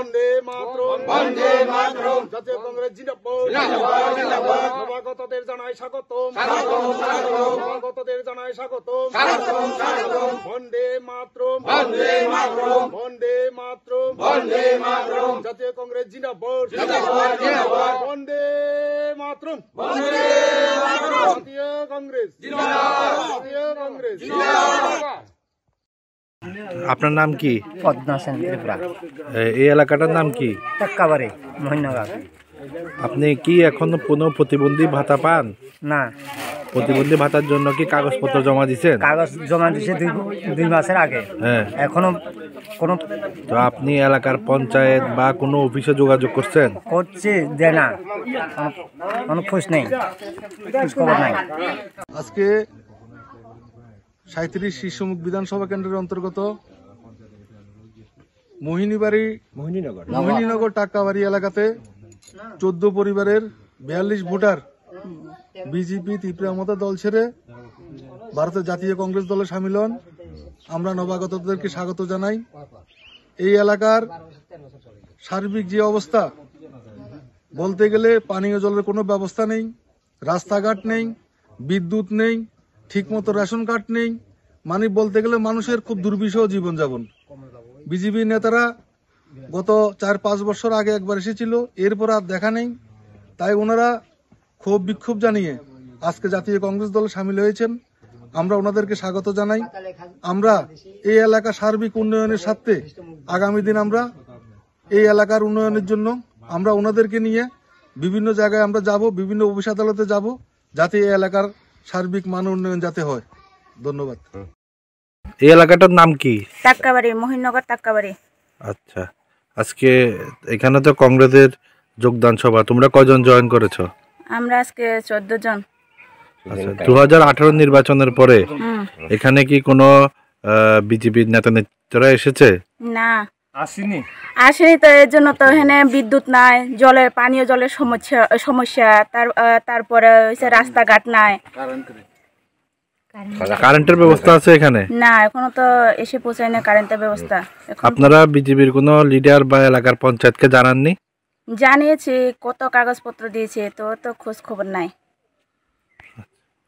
বন্দে মাতরম, বন্দে মাতরম। জাতীয় কংগ্রেস জিন্দাবাদ, জিন্দাবাদ, জিন্দাবাদ। নবাগতদের জানাই স্বাগতম, স্বাগতম, স্বাগতম। নবাগতদের জানাই স্বাগতম, স্বাগতম, স্বাগতম। বন্দে মাতরম, বন্দে মাতরম, বন্দে মাতরম, বন্দে মাতরম। জাতীয় কংগ্রেস জিন্দাবাদ, জিন্দাবাদ, জিন্দাবাদ। বন্দে মাতরম, বন্দে মাতরম। জাতীয় কংগ্রেস জিন্দাবাদ, জাতীয় কংগ্রেস জিন্দাবাদ। আপনার নাম কি? পদ্মা সেন ত্রিপুরা। এই এলাকাটার নাম কি? টাক্কাবাড়ি, মহিনগর। আপনি কি এখনো কোনো প্রতিবন্ধী ভাতা পান? না। প্রতিবন্ধী ভাতার জন্য কি কাগজপত্র জমা দিয়েছেন? কাগজ জমা দিয়েছে 2 মাসের আগে। হ্যাঁ। এখনো কোনো তো আপনি এলাকার পঞ্চায়েত বা কোনো অফিসে যোগাযোগ করছেন? করছে, দেয় না, কোনো খোঁজ নেই, খোঁজ খবর নাই। আজকে 37 শীর্ষমুখ বিধানসভা কেন্দ্রের অন্তর্গত মোহিনীনগর টাক্কাবাড়ি এলাকাতে 14 পরিবারের 42 ভোটার বিজেপি ত্রিপুরা মমতা দল ছেড়ে ভারতের জাতীয় কংগ্রেস দলে সামিল হন। আমরা নবাগতদেরকে স্বাগত জানাই। এই এলাকার সার্বিক যে অবস্থা, বলতে গেলে পানীয় জলের কোনো ব্যবস্থা নেই, রাস্তাঘাট নেই, বিদ্যুৎ নেই, ঠিকমতো রেশন কার্ড নেই, মানে বলতে গেলে মানুষের খুব দুর্বিষহ জীবনযাপন। বিজেপি নেতারা গত 4-5 বছর আগে একবার এসেছিল, এরপর আর দেখা নেই। তাই ওনারা ক্ষোভ বিক্ষোভ জানিয়ে আজকে জাতীয় কংগ্রেস দলে সামিল হয়েছেন। আমরা ওনাদেরকে স্বাগত জানাই। আমরা এই এলাকা সার্বিক উন্নয়নের স্বার্থে আগামী দিন আমরা এই এলাকার উন্নয়নের জন্য আমরা ওনাদেরকে নিয়ে বিভিন্ন জায়গায় আমরা যাব, বিভিন্ন অফিস আদালতে যাব, যাতে এই এলাকার সার্বিক মান উন্নয়ন যাতে হয়। ধন্যবাদ। এই এলাকাটার নাম কি? টাক্কাবাড়ি, মহিনগর টাক্কাবাড়ি। আচ্ছা, আজকে এখানে তো কংগ্রেসের যোগদান সভা, তোমরা কয়জন জয়েন করেছো? আমরা আজকে 14 জন। আচ্ছা, 2018 নির্বাচনের পরে এখানে কি কোনো বিজেপির নেতা নেত্রীরা এসেছে? না, আসেনি তো। এর জন্য তো এখানে বিদ্যুৎ নাই, পানীয় জলের সমস্যা, তারপরে হচ্ছে রাস্তাঘাট নাই। কারেন্টের ব্যবস্থা আছে এখানে? না, এখনো তো এসে পৌঁছায় না কারেন্টের ব্যবস্থা। আপনারা বিজেপির কোনো লিডার বা এলাকার পঞ্চায়েতকে জানাননি? জানিয়েছি, কত কাগজপত্র দিয়েছে, তো খোঁজ খবর নাই।